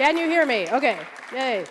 Can you hear me? Okay, yay.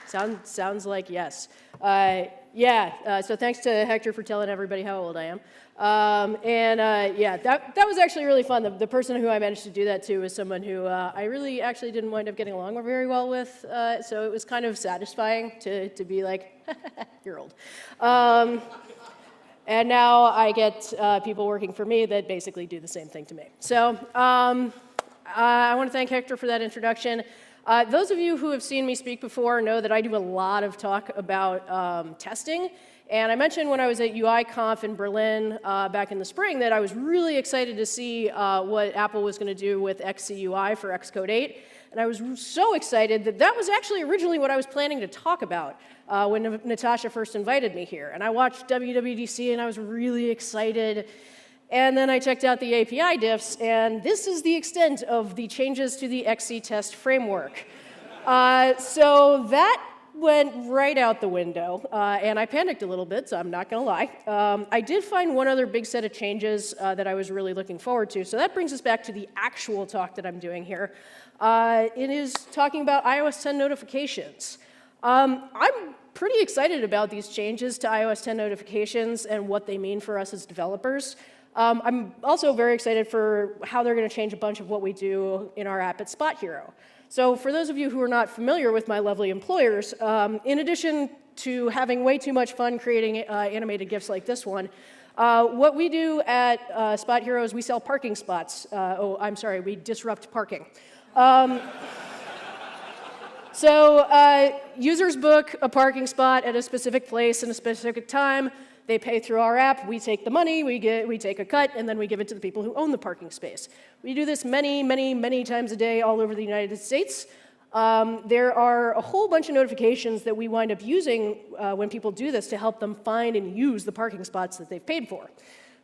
Sounds like yes. So thanks to Hector for telling everybody how old I am. That was actually really fun. The person who I managed to do that to was someone who I really actually didn't wind up getting along very well with, so it was kind of satisfying to be like, you're old. And now I get people working for me that basically do the same thing to me. So I want to thank Hector for that introduction. Those of you who have seen me speak before know that I do a lot of talk about testing. And I mentioned when I was at UIConf in Berlin back in the spring that I was really excited to see what Apple was going to do with XCUI for Xcode 8. And I was so excited that that was actually originally what I was planning to talk about when Natasha first invited me here. And I watched WWDC and I was really excited. And then I checked out the API diffs, and this is the extent of the changes to the XC test framework. So that went right out the window, and I panicked a little bit, so I'm not going to lie. I did find one other big set of changes that I was really looking forward to. So that brings us back to the actual talk that I'm doing here. It is talking about iOS 10 notifications. I'm pretty excited about these changes to iOS 10 notifications and what they mean for us as developers. I'm also very excited for how they're going to change a bunch of what we do in our app at Spot Hero. So for those of you who are not familiar with my lovely employers, in addition to having way too much fun creating animated GIFs like this one, what we do at Spot Hero is we sell parking spots. We disrupt parking. Users book a parking spot at a specific place in a specific time. They pay through our app, we take the money, we take a cut, and then we give it to the people who own the parking space. We do this many times a day all over the United States. There are a whole bunch of notifications that we wind up using when people do this to help them find and use the parking spots that they've paid for.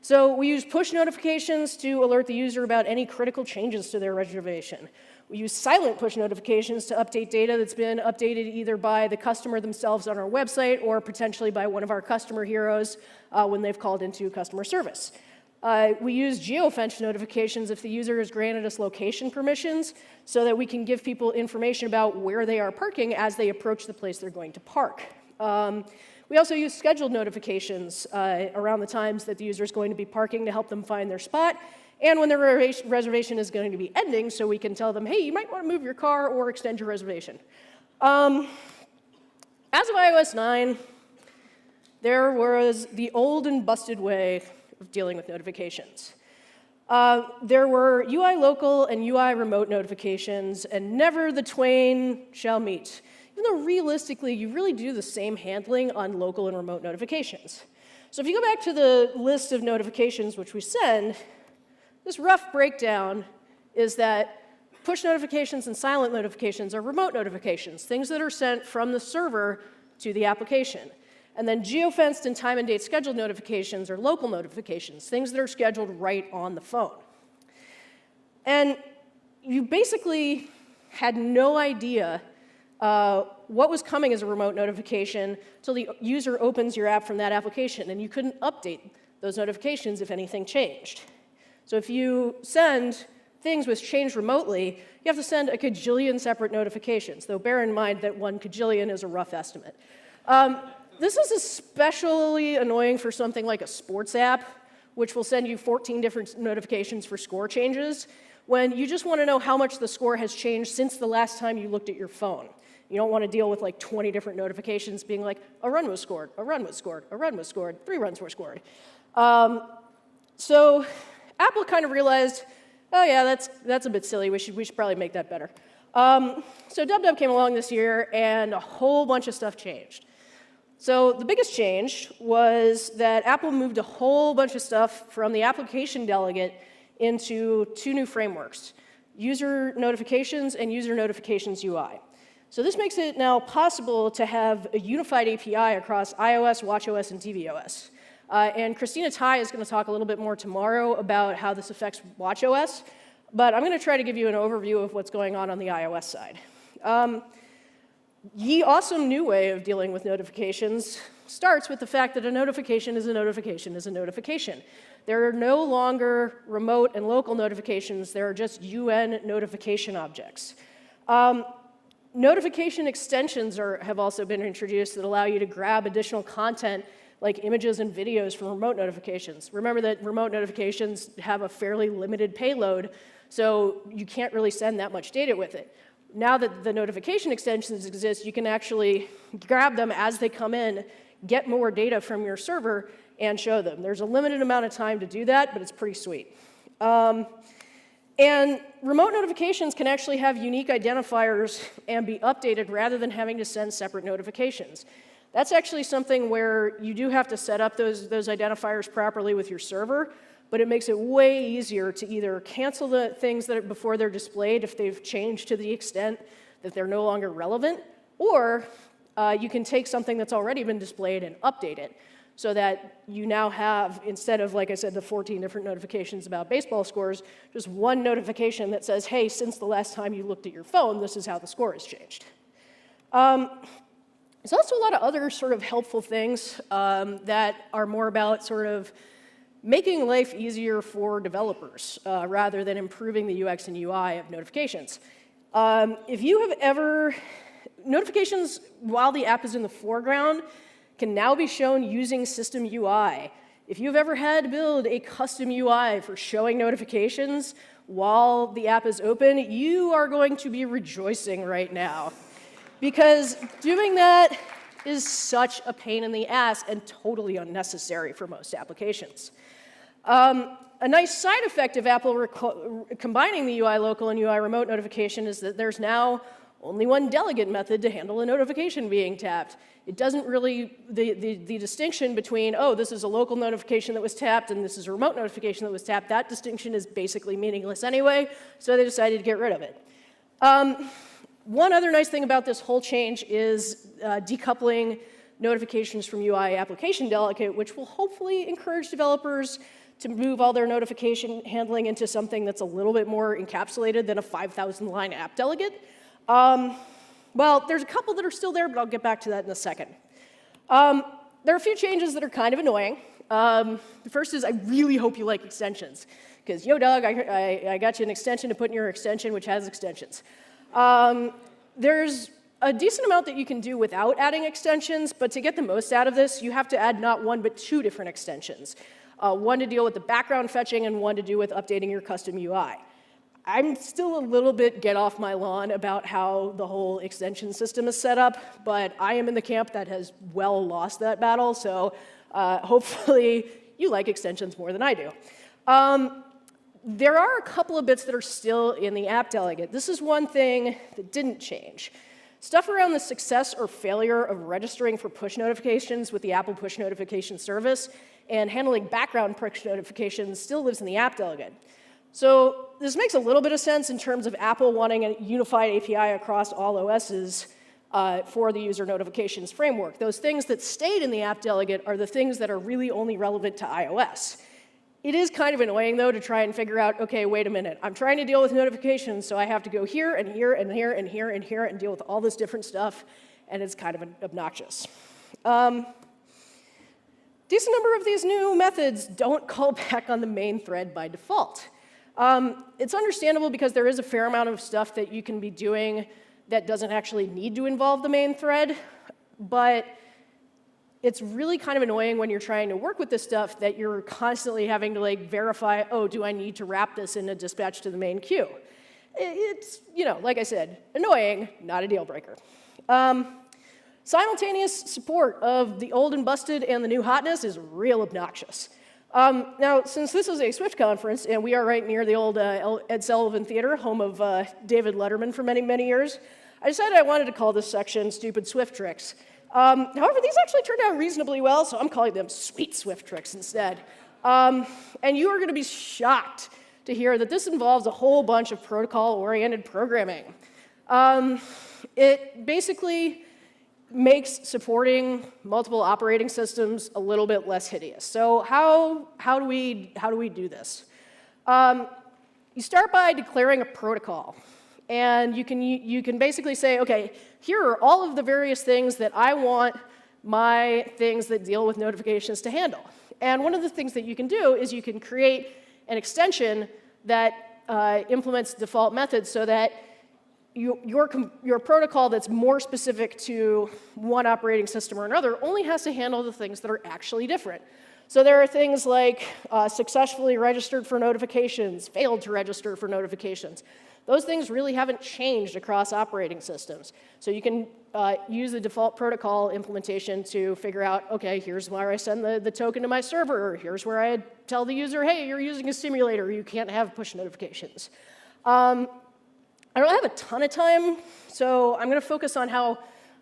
So we use push notifications to alert the user about any critical changes to their reservation. We use silent push notifications to update data that's been updated either by the customer themselves on our website or potentially by one of our customer heroes when they've called into customer service. We use Geofence notifications if the user has granted us location permissions so that we can give people information about where they are parking as they approach the place they're going to park. We also use scheduled notifications around the times that the user is going to be parking to help them find their spot, and when their reservation is going to be ending, so we can tell them, hey, you might want to move your car or extend your reservation. As of iOS 9, there was the old and busted way of dealing with notifications. There were UI local and UI remote notifications, and never the twain shall meet. Even though realistically, you really do the same handling on local and remote notifications. So if you go back to the list of notifications which we send, this rough breakdown is that push notifications and silent notifications are remote notifications, things that are sent from the server to the application. And then geofenced and time and date scheduled notifications are local notifications, things that are scheduled right on the phone. And you basically had no idea what was coming as a remote notification until the user opens your app from that application, and you couldn't update those notifications if anything changed. So if you send things which change remotely, you have to send a kajillion separate notifications, though bear in mind that 1 kajillion is a rough estimate. This is especially annoying for something like a sports app, which will send you 14 different notifications for score changes, when you just want to know how much the score has changed since the last time you looked at your phone. You don't want to deal with like 20 different notifications being like, a run was scored, a run was scored, a run was scored, 3 runs were scored. So Apple kind of realized, oh yeah, that's a bit silly. We should probably make that better. So DubDub came along this year, and a whole bunch of stuff changed. So the biggest change was that Apple moved a whole bunch of stuff from the application delegate into 2 new frameworks, user notifications and user notifications UI. So this makes it now possible to have a unified API across iOS, watchOS, and tvOS. And Christina Tai is going to talk a little bit more tomorrow about how this affects watchOS, but I'm going to try to give you an overview of what's going on the iOS side. Ye awesome new way of dealing with notifications starts with the fact that a notification is a notification is a notification. There are no longer remote and local notifications. There are just UN notification objects. Notification extensions have also been introduced that allow you to grab additional content like images and videos from remote notifications. Remember that remote notifications have a fairly limited payload, so you can't really send that much data with it. Now that the notification extensions exist, you can actually grab them as they come in, get more data from your server, and show them. There's a limited amount of time to do that, but it's pretty sweet. And remote notifications can actually have unique identifiers and be updated rather than having to send separate notifications. That's actually something where you do have to set up those identifiers properly with your server, but it makes it way easier to either cancel the things that before they're displayed if they've changed to the extent that they're no longer relevant, or you can take something that's already been displayed and update it, so that you now have, instead of, like I said, the 14 different notifications about baseball scores, just one notification that says, hey, since the last time you looked at your phone, this is how the score has changed. There's also a lot of other sort of helpful things that are more about sort of making life easier for developers rather than improving the UX and UI of notifications. If you have ever, notifications while the app is in the foreground can now be shown using system UI. If you've ever had to build a custom UI for showing notifications while the app is open, you are going to be rejoicing right now. Because doing that is such a pain in the ass and totally unnecessary for most applications. A nice side effect of Apple combining the UI local and UI remote notification is that there's now only one delegate method to handle a notification being tapped. It doesn't really, the distinction between, oh, this is a local notification that was tapped and this is a remote notification that was tapped, that distinction is basically meaningless anyway, so they decided to get rid of it. One other nice thing about this whole change is decoupling notifications from UI application delegate, which will hopefully encourage developers to move all their notification handling into something that's a little bit more encapsulated than a 5,000-line app delegate. Well, there's a couple that are still there, but I'll get back to that in a second. There are a few changes that are kind of annoying. The first is I really hope you like extensions, because, yo, Doug, I got you an extension to put in your extension, which has extensions. There's a decent amount that you can do without adding extensions, but to get the most out of this, you have to add not one, but two different extensions. One to deal with the background fetching and one to do with updating your custom UI. I'm still a little bit get off my lawn about how the whole extension system is set up, but I am in the camp that has well lost that battle, so hopefully you like extensions more than I do. There are a couple of bits that are still in the app delegate. This is one thing that didn't change. Stuff around the success or failure of registering for push notifications with the Apple Push Notification Service and handling background push notifications still lives in the app delegate. So this makes a little bit of sense in terms of Apple wanting a unified API across all OSs for the user notifications framework. Those things that stayed in the app delegate are the things that are really only relevant to iOS. It is kind of annoying, though, to try and figure out, OK, wait a minute. I'm trying to deal with notifications, so I have to go here and here and here and here and here and deal with all this different stuff, and it's kind of obnoxious. Decent number of these new methods don't call back on the main thread by default. It's understandable because there is a fair amount of stuff that you can be doing that doesn't actually need to involve the main thread, but it's really kind of annoying when you're trying to work with this stuff that you're constantly having to like verify, oh, do I need to wrap this in a dispatch to the main queue? It's, like I said, annoying, not a deal breaker. Simultaneous support of the old and busted and the new hotness is real obnoxious. Now, since this is a Swift conference, and we are right near the old Ed Sullivan Theater, home of David Letterman for many, many years, I decided I wanted to call this section Stupid Swift Tricks. However, these actually turned out reasonably well, so I'm calling them Sweet Swift Tricks instead. And you are going to be shocked to hear that this involves a whole bunch of protocol-oriented programming. It basically makes supporting multiple operating systems a little bit less hideous. So how do we do this? You start by declaring a protocol. And you can basically say, OK, here are all of the various things that I want my things that deal with notifications to handle. And one of the things that you can do is you can create an extension that implements default methods so that your protocol that's more specific to one operating system or another only has to handle the things that are actually different. So there are things like successfully registered for notifications, failed to register for notifications. Those things really haven't changed across operating systems. So you can use the default protocol implementation to figure out, OK, here's where I send the token to my server, or here's where I tell the user, hey, you're using a simulator, you can't have push notifications. I don't have a ton of time, so I'm going to focus on how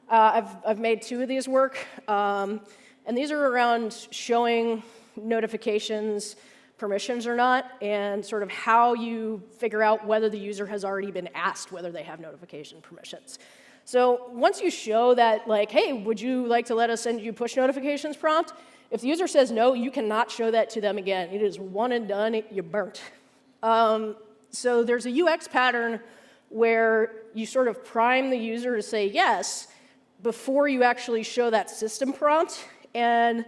I've made 2 of these work. And these are around showing notifications permissions or not, and sort of how you figure out whether the user has already been asked whether they have notification permissions. So once you show that, like, hey, would you like to let us send you push notifications prompt? If the user says no, you cannot show that to them again. It is one and done, you're burnt. So there's a UX pattern where you sort of prime the user to say yes before you actually show that system prompt. And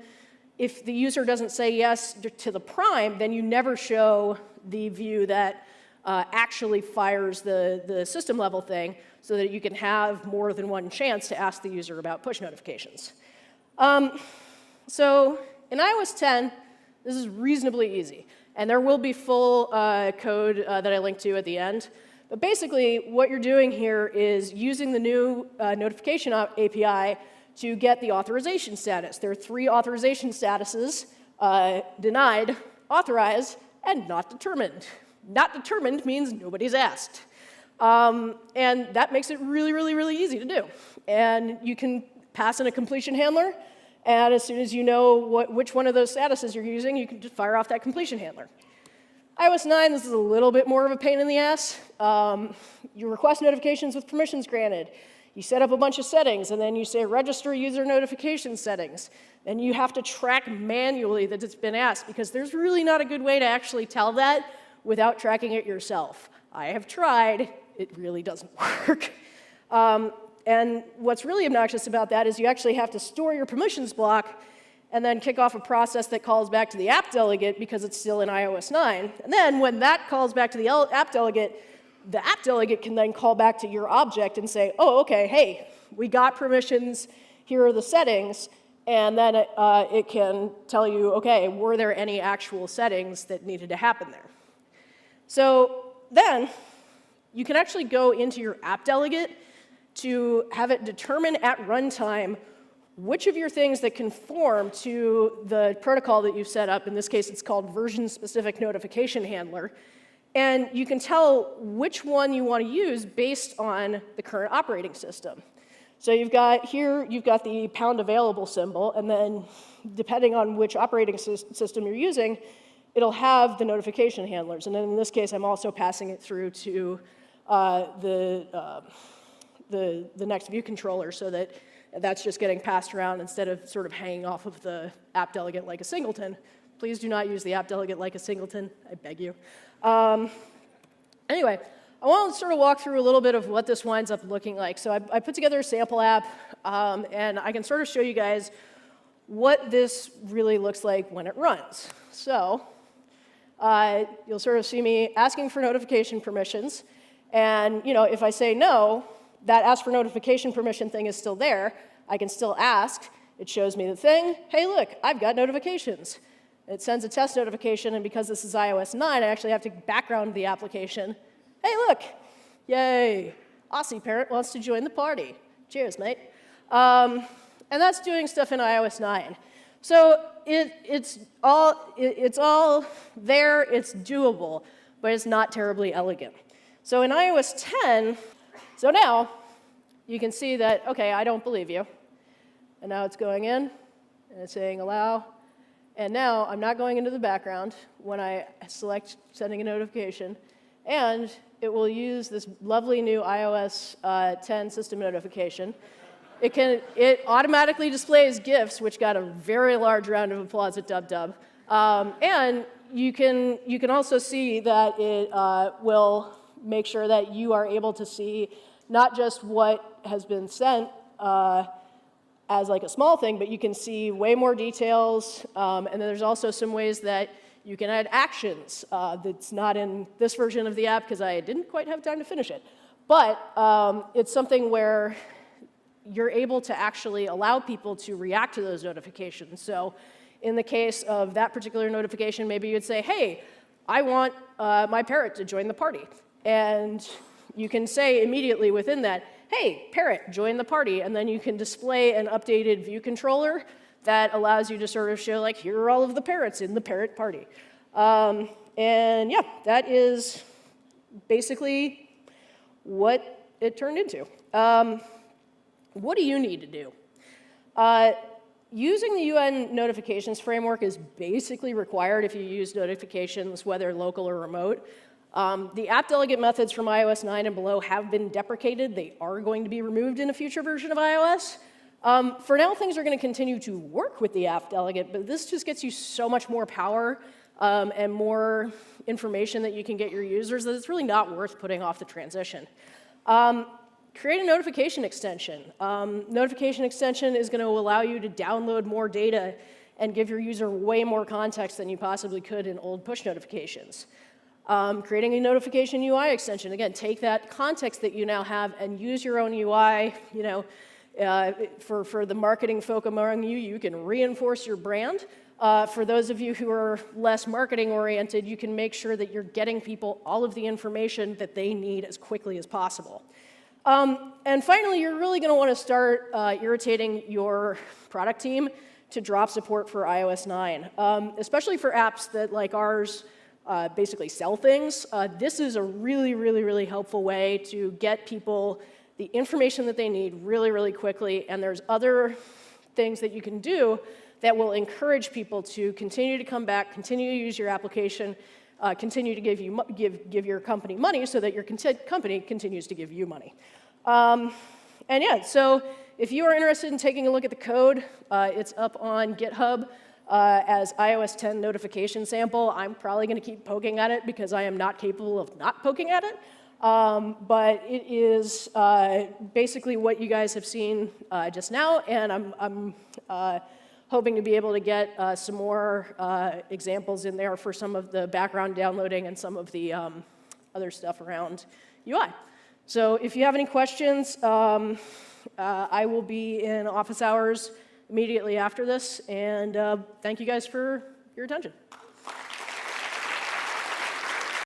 if the user doesn't say yes to the prime, then you never show the view that actually fires the system level thing so that you can have more than one chance to ask the user about push notifications. So in iOS 10, this is reasonably easy. And there will be full code that I link to at the end. But basically, what you're doing here is using the new notification API to get the authorization status. There are 3 authorization statuses: denied, authorized, and not determined. Not determined means nobody's asked. And that makes it really, really, really easy to do. And you can pass in a completion handler, and as soon as you know which one of those statuses you're using, you can just fire off that completion handler. iOS 9, this is a little bit more of a pain in the ass. You request notifications with permissions granted. You set up a bunch of settings, and then you say register user notification settings. Then you have to track manually that it's been asked, because there's really not a good way to actually tell that without tracking it yourself. I have tried. It really doesn't work. And what's really obnoxious about that is you actually have to store your permissions block and then kick off a process that calls back to the app delegate because it's still in iOS 9. And then when that calls back to the app delegate can then call back to your object and say, oh, OK, hey, we got permissions. Here are the settings. And then it can tell you, OK, were there any actual settings that needed to happen there? So then you can actually go into your app delegate to have it determine at runtime which of your things that conform to the protocol that you've set up. In this case, it's called version-specific notification handler. And you can tell which one you want to use based on the current operating system. So you've got the #available symbol, and then depending on which operating system you're using, it'll have the notification handlers. And then in this case, I'm also passing it through to the next view controller so that that's just getting passed around instead of sort of hanging off of the app delegate like a singleton. Please do not use the app delegate like a singleton, I beg you. Anyway, I want to sort of walk through a little bit of what this winds up looking like. So I put together a sample app, and I can sort of show you guys what this really looks like when it runs. So you'll sort of see me asking for notification permissions. And if I say no, that ask for notification permission thing is still there. I can still ask. It shows me the thing. Hey, look, I've got notifications. It sends a test notification, and because this is iOS 9, I actually have to background the application. Hey, look, yay, Aussie parent wants to join the party. Cheers, mate. And that's doing stuff in iOS 9. So it's all there, it's doable, but it's not terribly elegant. So in iOS 10, so now you can see that, OK, I don't believe you. And now it's going in, and it's saying allow. And now I'm not going into the background when I select sending a notification. And it will use this lovely new iOS 10 system notification. It automatically displays GIFs, which got a very large round of applause at DubDub. And you can also see that it will make sure that you are able to see not just what has been sent as like a small thing, but you can see way more details. And then there's also some ways that you can add actions that's not in this version of the app because I didn't quite have time to finish it. But it's something where you're able to actually allow people to react to those notifications. So in the case of that particular notification, maybe you'd say, hey, I want my parrot to join the party. And you can say immediately within that, hey, parrot, join the party. And then you can display an updated view controller that allows you to sort of show, like, here are all of the parrots in the parrot party. And yeah, that is basically what it turned into. What do you need to do? Using the UN notifications framework is basically required if you use notifications, whether local or remote. The app delegate methods from iOS 9 and below have been deprecated. They are going to be removed in a future version of iOS. For now, things are going to continue to work with the app delegate, but this just gets you so much more power and more information that you can get your users that it's really not worth putting off the transition. Create a notification extension. Notification extension is going to allow you to download more data and give your user way more context than you possibly could in old push notifications. Creating a notification UI extension. Again, take that context that you now have and use your own UI. You know, for the marketing folk among you, you can reinforce your brand. For those of you who are less marketing oriented, you can make sure that you're getting people all of the information that they need as quickly as possible. And finally, you're really going to want to start irritating your product team to drop support for iOS 9, especially for apps that, like ours, basically sell things. This is a really, really, really helpful way to get people the information that they need really, really quickly. And there's other things that you can do that will encourage people to continue to come back, continue to use your application, continue to give your company money so that your company continues to give you money. And yeah, so if you are interested in taking a look at the code, it's up on GitHub as iOS 10 notification sample. I'm probably going to keep poking at it because I am not capable of not poking at it. But it is basically what you guys have seen just now, and I'm hoping to be able to get some more examples in there for some of the background downloading and some of the other stuff around UI. So if you have any questions, I will be in office hours immediately after this, and thank you guys for your attention.